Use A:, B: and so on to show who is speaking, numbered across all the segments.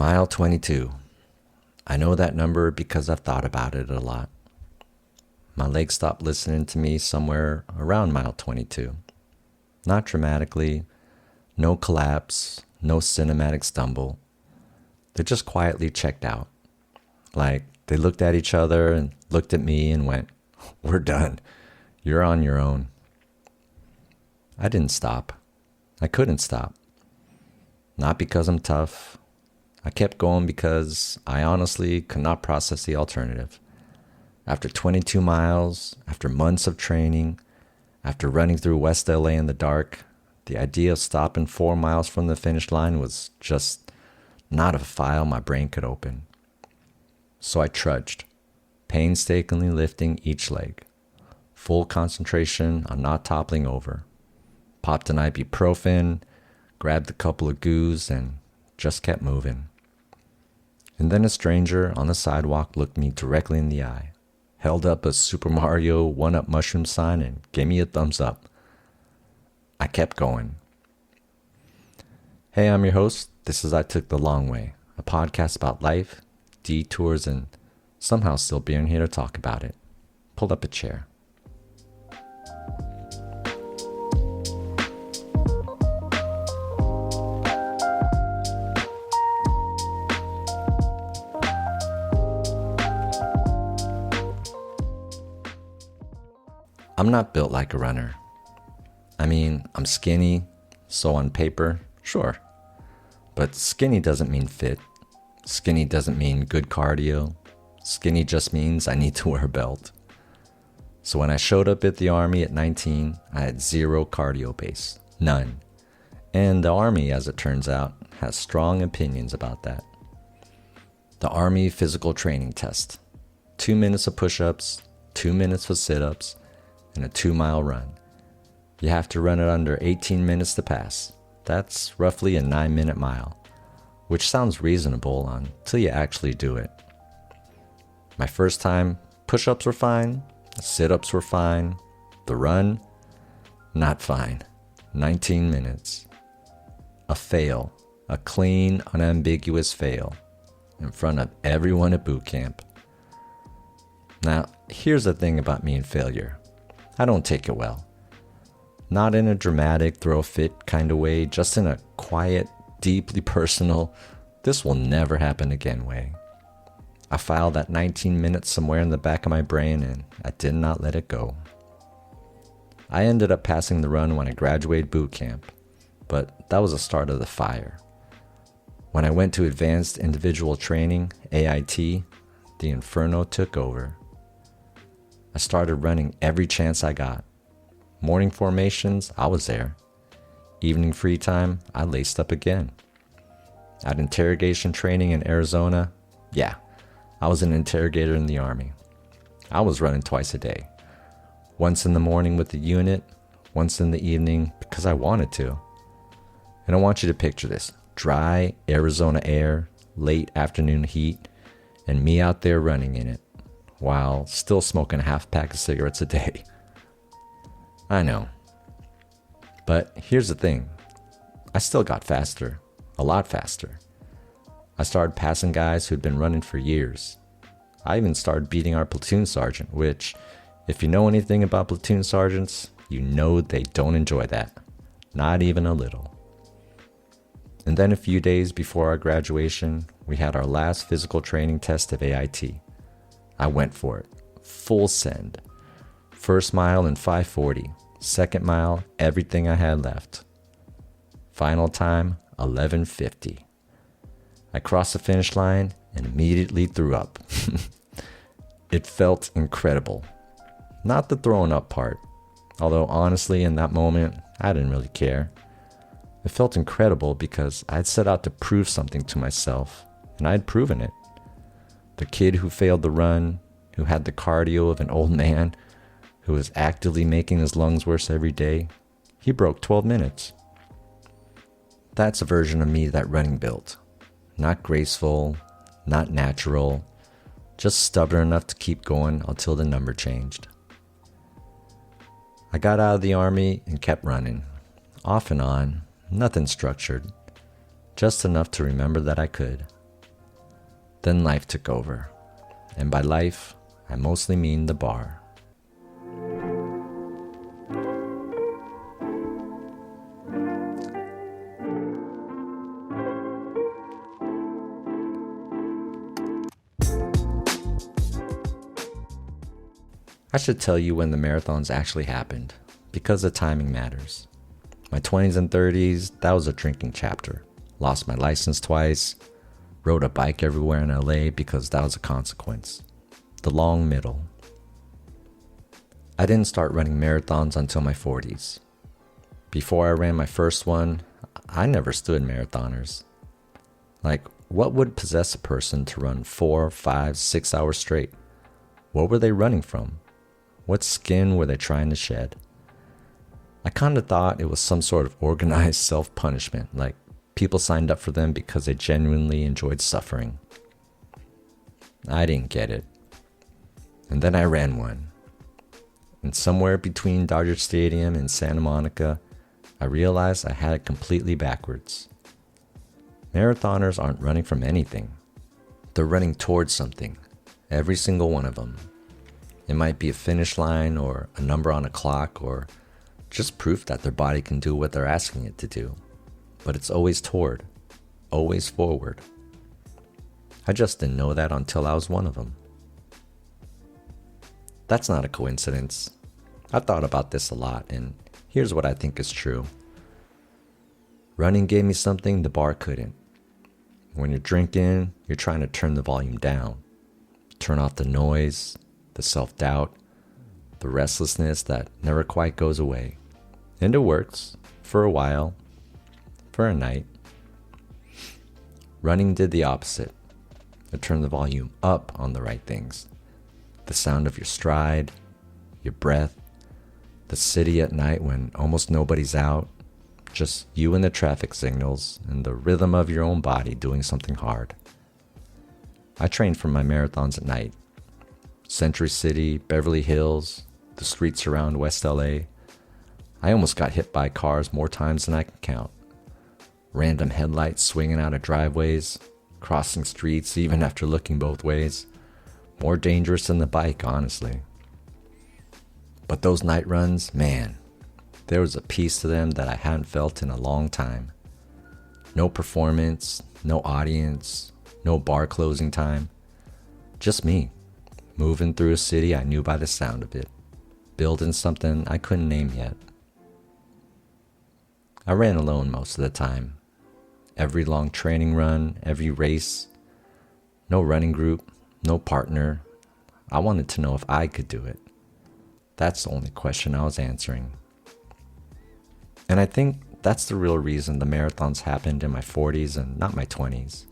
A: Mile 22. I know that number because I've thought about it a lot. My legs stopped listening to me somewhere around mile 22. Not dramatically, no collapse, no cinematic stumble. They just quietly checked out. Like they looked at each other and looked at me and went, "We're done. You're on your own." I didn't stop. I couldn't stop. Not because I'm tough. I kept going because I honestly could not process the alternative. After 22 miles, after months of training, after running through West LA in the dark, the idea of stopping 4 miles from the finish line was just not a file my brain could open. So I trudged, painstakingly lifting each leg, full concentration on not toppling over. Popped an ibuprofen, grabbed a couple of goos, and just kept moving. And then a stranger on the sidewalk looked me directly in the eye, held up a Super Mario 1-up mushroom sign, and gave me a thumbs up. I kept going. Hey, I'm your host. This is I Took the Long Way, a podcast about life, detours, and somehow still being here to talk about it. Pull up a chair. I'm not built like a runner. I mean, I'm skinny, so on paper, sure. But skinny doesn't mean fit. Skinny doesn't mean good cardio. Skinny just means I need to wear a belt. So when I showed up at the Army at 19, I had zero cardio base. None. And the Army, as it turns out, has strong opinions about that. The Army physical training test. 2 minutes of push-ups, 2 minutes of sit-ups, and a 2-mile run. You have to run it under 18 minutes to pass. That's roughly a 9-minute mile, which sounds reasonable until you actually do it. My first time, push-ups were fine, sit-ups were fine, the run, not fine. 19 minutes. A fail, a clean, unambiguous fail, in front of everyone at boot camp. Now, here's the thing about me and failure. I don't take it well. Not in a dramatic, throw a fit kind of way, just in a quiet, deeply personal, this will never happen again way. I filed that 19 minutes somewhere in the back of my brain and I did not let it go. I ended up passing the run when I graduated boot camp, but that was the start of the fire. When I went to advanced individual training, AIT, the inferno took over. I started running every chance I got. Morning formations, I was there. Evening free time, I laced up again. At interrogation training in Arizona, yeah, I was an interrogator in the Army. I was running twice a day. Once in the morning with the unit, once in the evening because I wanted to. And I want you to picture this. Dry Arizona air, late afternoon heat, and me out there running in it, while still smoking a half pack of cigarettes a day. I know. But here's the thing. I still got faster. A lot faster. I started passing guys who'd been running for years. I even started beating our platoon sergeant, which, if you know anything about platoon sergeants, you know they don't enjoy that. Not even a little. And then a few days before our graduation, we had our last physical training test of AIT. I went for it. Full send. First mile in 5:40. Second mile, everything I had left. Final time, 11:50. I crossed the finish line and immediately threw up. It felt incredible. Not the throwing up part, although honestly in that moment, I didn't really care. It felt incredible because I'd set out to prove something to myself, and I'd proven it. The kid who failed the run, who had the cardio of an old man, who was actively making his lungs worse every day, he broke 12 minutes. That's a version of me that running built. Not graceful, not natural, just stubborn enough to keep going until the number changed. I got out of the Army and kept running, off and on, nothing structured, just enough to remember that I could. Then life took over. And by life, I mostly mean the bar. I should tell you when the marathons actually happened, because the timing matters. My 20s and 30s, that was a drinking chapter. Lost my license twice, rode a bike everywhere in LA because that was a consequence. The long middle. I didn't start running marathons until my 40s. Before I ran my first one, I never stood marathoners. Like, what would possess a person to run 4, 5, 6 hours straight? What were they running from? What skin were they trying to shed? I kind of thought it was some sort of organized self-punishment, like people signed up for them because they genuinely enjoyed suffering. I didn't get it. And then I ran one. And somewhere between Dodger Stadium and Santa Monica, I realized I had it completely backwards. Marathoners aren't running from anything. They're running towards something, every single one of them. It might be a finish line or a number on a clock or just proof that their body can do what they're asking it to do. But it's always toward, always forward. I just didn't know that until I was one of them. That's not a coincidence. I've thought about this a lot, and here's what I think is true. Running gave me something the bar couldn't. When you're drinking, you're trying to turn the volume down, turn off the noise, the self-doubt, the restlessness that never quite goes away. And it works, for a while, for a night. Running did the opposite. It turned the volume up on the right things. The sound of your stride, your breath, the city at night when almost nobody's out, just you and the traffic signals and the rhythm of your own body doing something hard. I trained for my marathons at night. Century City, Beverly Hills, the streets around West LA. I almost got hit by cars more times than I can count. Random headlights swinging out of driveways, crossing streets even after looking both ways. More dangerous than the bike, honestly. But those night runs, man, there was a piece to them that I hadn't felt in a long time. No performance, no audience, no bar closing time. Just me, moving through a city I knew by the sound of it, building something I couldn't name yet. I ran alone most of the time. Every long training run, every race. No running group, no partner. I wanted to know if I could do it. That's the only question I was answering. And I think that's the real reason the marathons happened in my 40s and not my 20s.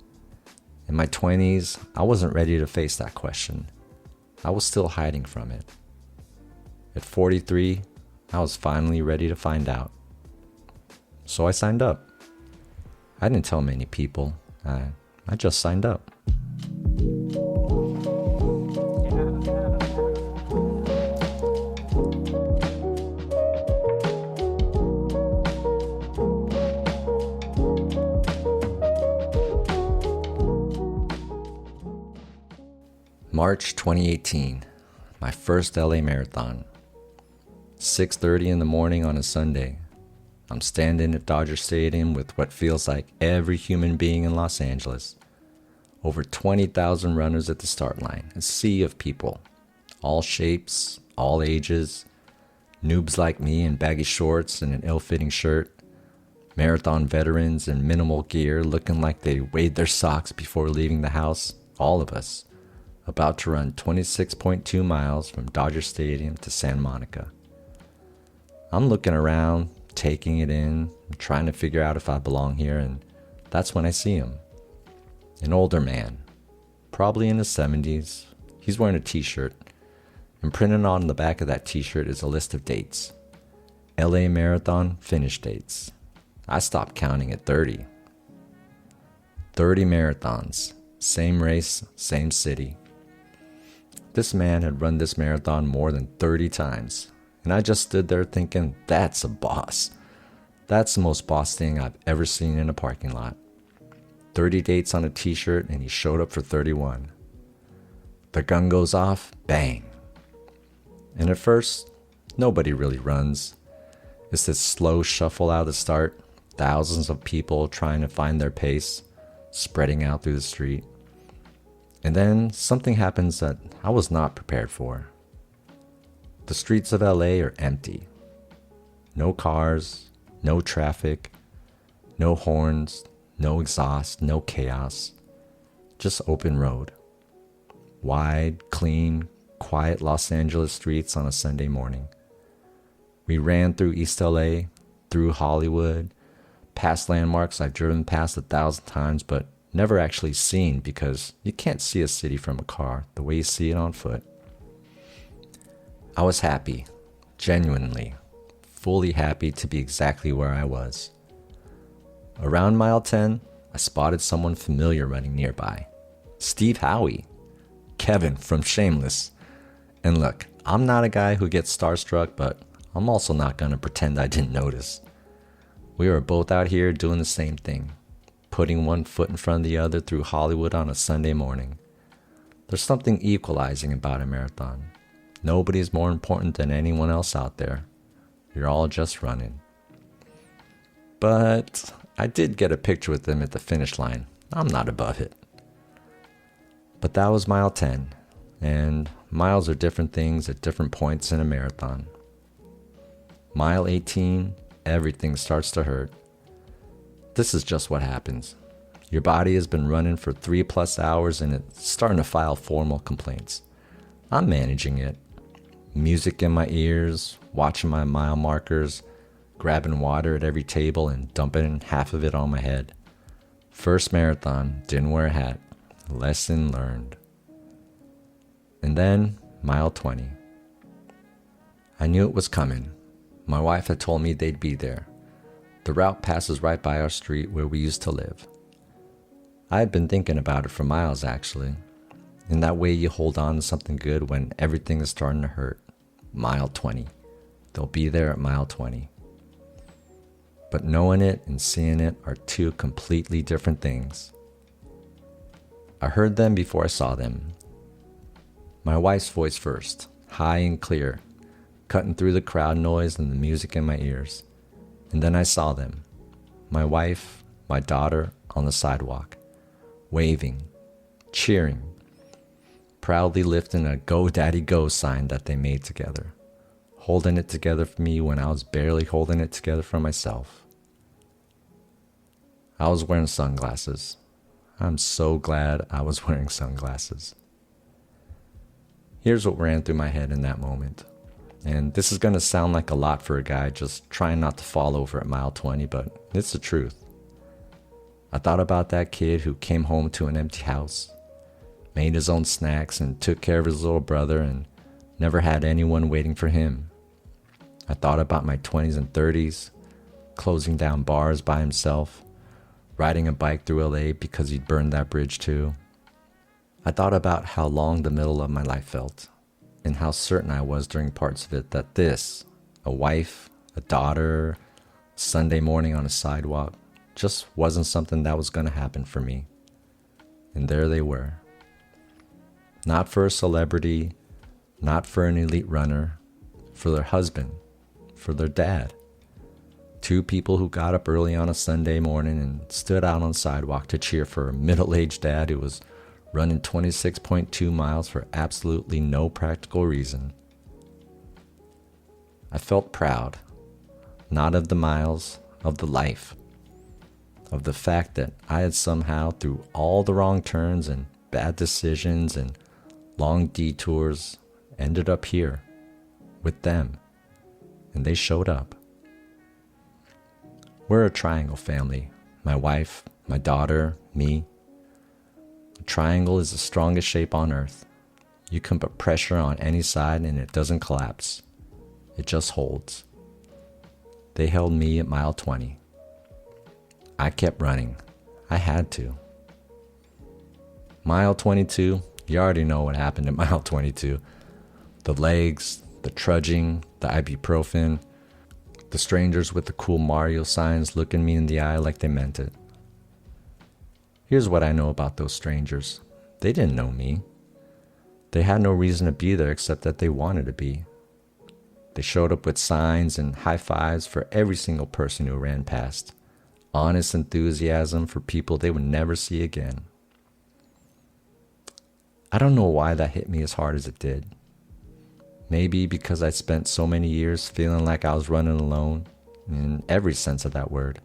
A: In my 20s, I wasn't ready to face that question. I was still hiding from it. At 43, I was finally ready to find out. So I signed up. I didn't tell many people. I just signed up. March 2018, my first LA marathon. 6:30 in the morning on a Sunday. I'm standing at Dodger Stadium with what feels like every human being in Los Angeles. Over 20,000 runners at the start line, a sea of people. All shapes, all ages. Noobs like me in baggy shorts and an ill-fitting shirt. Marathon veterans in minimal gear looking like they weighed their socks before leaving the house. All of us. About to run 26.2 miles from Dodger Stadium to Santa Monica. I'm looking around, taking it in, trying to figure out if I belong here, and that's when I see him. An older man, probably in his 70s. He's wearing a t-shirt, and printed on the back of that t-shirt is a list of dates. LA Marathon finish dates. I stopped counting at 30. 30 marathons, same race, same city. This man had run this marathon more than 30 times, and I just stood there thinking, that's a boss. That's the most boss thing I've ever seen in a parking lot. 30 dates on a t-shirt, and he showed up for 31. The gun goes off, bang. And at first, nobody really runs. It's this slow shuffle out of the start, thousands of people trying to find their pace, spreading out through the street. And then something happens that I was not prepared for. The streets of LA are empty. No cars, no traffic, no horns, no exhaust, no chaos. Just open road. Wide, clean, quiet Los Angeles streets on a Sunday morning. We ran through East LA, through Hollywood, past landmarks I've driven past 1,000 times but never actually seen, because you can't see a city from a car the way you see it on foot. I was happy, genuinely, fully happy to be exactly where I was. Around mile 10, I spotted someone familiar running nearby. Steve Howie. Kevin from Shameless. And look, I'm not a guy who gets starstruck, but I'm also not going to pretend I didn't notice. We were both out here doing the same thing, putting one foot in front of the other through Hollywood on a Sunday morning. There's something equalizing about a marathon. Nobody's more important than anyone else out there. You're all just running. But I did get a picture with them at the finish line. I'm not above it. But that was mile 10, and miles are different things at different points in a marathon. Mile 18, everything starts to hurt. This is just what happens. Your body has been running for 3+ hours and it's starting to file formal complaints. I'm managing it. Music in my ears, watching my mile markers, grabbing water at every table and dumping half of it on my head. First marathon, didn't wear a hat. Lesson learned. And then, mile 20. I knew it was coming. My wife had told me they'd be there. The route passes right by our street where we used to live. I had been thinking about it for miles, actually. In that way you hold on to something good when everything is starting to hurt. Mile 20. They'll be there at mile 20. But knowing it and seeing it are two completely different things. I heard them before I saw them. My wife's voice first, high and clear, cutting through the crowd noise and the music in my ears. And then I saw them. My wife, my daughter, on the sidewalk, waving, cheering, proudly lifting a "Go Daddy Go" sign that they made together, holding it together for me when I was barely holding it together for myself. I was wearing sunglasses. I'm so glad I was wearing sunglasses. Here's what ran through my head in that moment. And this is going to sound like a lot for a guy just trying not to fall over at mile 20, but it's the truth. I thought about that kid who came home to an empty house, made his own snacks and took care of his little brother and never had anyone waiting for him. I thought about my 20s and 30s, closing down bars by himself, riding a bike through LA because he'd burned that bridge too. I thought about how long the middle of my life felt, and how certain I was during parts of it that this, a wife, a daughter, Sunday morning on a sidewalk, just wasn't something that was going to happen for me. And there they were. Not for a celebrity, not for an elite runner, for their husband, for their dad. Two people who got up early on a Sunday morning and stood out on the sidewalk to cheer for a middle-aged dad who was running 26.2 miles for absolutely no practical reason. I felt proud, not of the miles, of the life, of the fact that I had somehow, through all the wrong turns and bad decisions and long detours, ended up here with them, and they showed up. We're a triangle family, my wife, my daughter, me. A triangle is the strongest shape on earth. You can put pressure on any side and it doesn't collapse. It just holds. They held me at mile 20. I kept running. I had to. Mile 22, you already know what happened at mile 22. The legs, the trudging, the ibuprofen, the strangers with the cool Mario signs looking me in the eye like they meant it. Here's what I know about those strangers. They didn't know me. They had no reason to be there except that they wanted to be. They showed up with signs and high fives for every single person who ran past. Honest enthusiasm for people they would never see again. I don't know why that hit me as hard as it did. Maybe because I spent so many years feeling like I was running alone, in every sense of that word.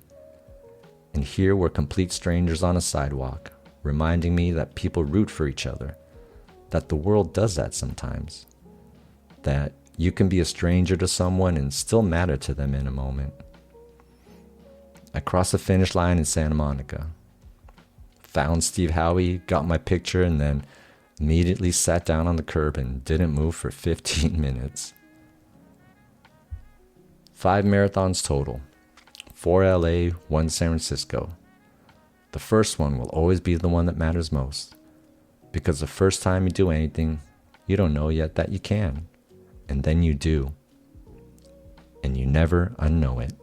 A: And here were complete strangers on a sidewalk, reminding me that people root for each other, that the world does that sometimes, that you can be a stranger to someone and still matter to them in a moment. I crossed the finish line in Santa Monica, found Steve Howie, got my picture, and then immediately sat down on the curb and didn't move for 15 minutes. 5 marathons total, 4 LA, 1 San Francisco. The first one will always be the one that matters most, because the first time you do anything, you don't know yet that you can, and then you do, and you never unknow it.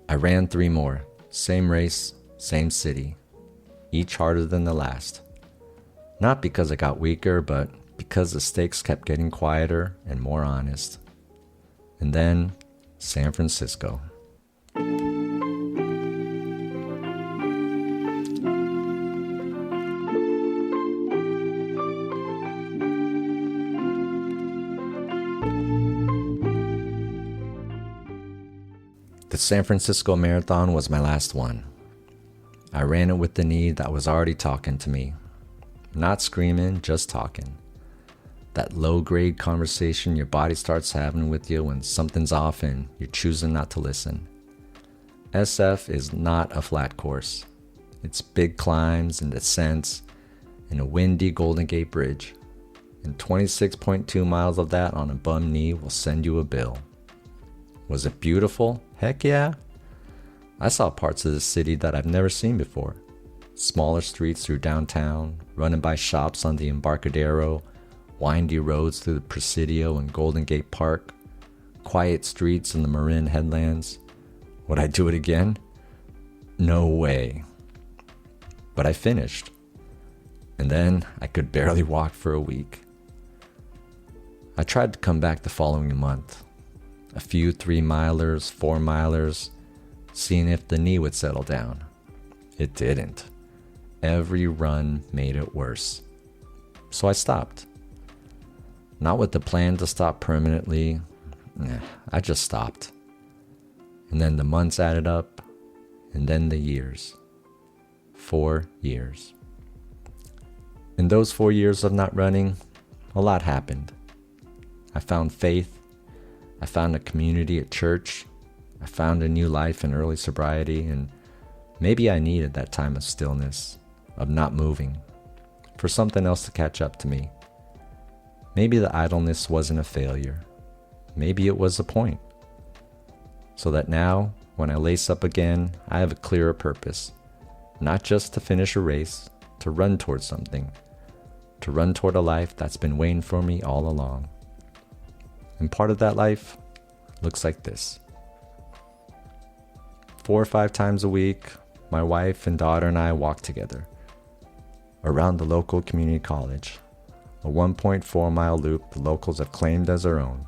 A: I ran 3 more, same race, same city, each harder than the last. Not because I got weaker, but because the stakes kept getting quieter and more honest. And then, San Francisco. The San Francisco Marathon was my last one. I ran it with the knee that was already talking to me. Not screaming, just talking. That low-grade conversation your body starts having with you when something's off and you're choosing not to listen. SF is not a flat course. It's big climbs and descents and a windy Golden Gate Bridge. And 26.2 miles of that on a bum knee will send you a bill. Was it beautiful? Heck yeah. I saw parts of the city that I've never seen before. Smaller streets through downtown, running by shops on the Embarcadero, windy roads through the Presidio and Golden Gate Park, quiet streets in the Marin headlands. Would I do it again? No way. But I finished. And then I could barely walk for a week. I tried to come back the following month. A few 3-milers, 4-milers, seeing if the knee would settle down. It didn't. Every run made it worse. So I stopped. Not with the plan to stop permanently. I just stopped. And then the months added up, and then the years. 4 years. In those 4 years of not running, a lot happened. I found faith. I found a community at church. I found a new life in early sobriety, and maybe I needed that time of stillness, of not moving, for something else to catch up to me. Maybe the idleness wasn't a failure. Maybe it was a point. So that now, when I lace up again, I have a clearer purpose. Not just to finish a race, to run towards something. To run toward a life that's been waiting for me all along. And part of that life looks like this. 4 or 5 times a week, my wife and daughter and I walk together around the local community college, a 1.4-mile loop the locals have claimed as their own.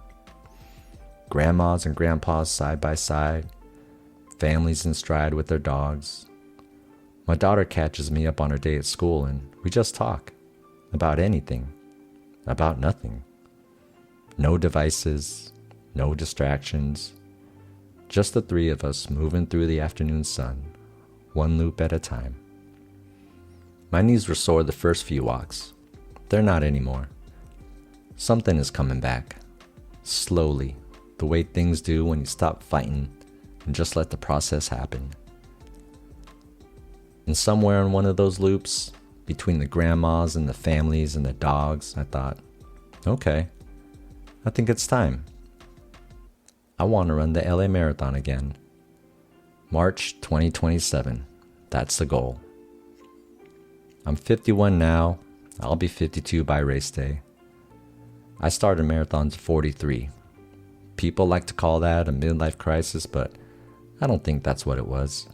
A: Grandmas and grandpas side by side, families in stride with their dogs. My daughter catches me up on her day at school and we just talk about anything, about nothing. No devices, no distractions, just the 3 of us moving through the afternoon sun, 1 loop at a time. My knees were sore the first few walks. They're not anymore. Something is coming back, slowly, the way things do when you stop fighting and just let the process happen. And somewhere in one of those loops, between the grandmas and the families and the dogs, I thought, okay, I think it's time. I want to run the LA Marathon again. March 2027. That's the goal. I'm 51 now. I'll be 52 by race day. I started marathons at 43. People like to call that a midlife crisis, but I don't think that's what it was.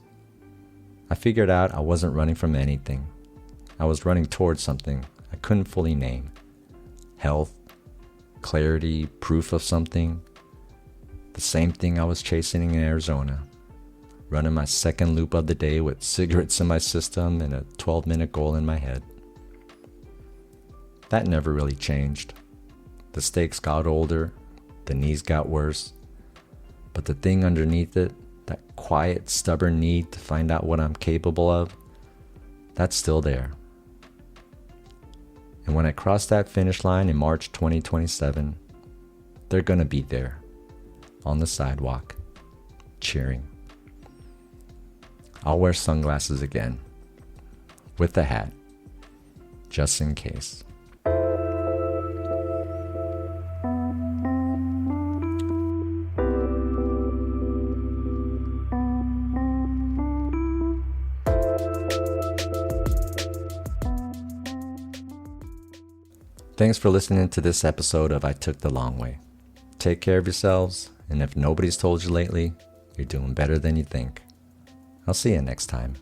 A: I figured out I wasn't running from anything. I was running towards something I couldn't fully name. Health, clarity, proof of something. The same thing I was chasing in Arizona. Running my second loop of the day with cigarettes in my system and a 12-minute goal in my head. That never really changed. The stakes got older, the knees got worse, but the thing underneath it, that quiet, stubborn need to find out what I'm capable of, that's still there. And when I cross that finish line in March 2027, they're gonna be there, on the sidewalk, cheering. I'll wear sunglasses again, with a hat, just in case. Thanks for listening to this episode of I Took the Long Way. Take care of yourselves, and if nobody's told you lately, you're doing better than you think. I'll see you next time.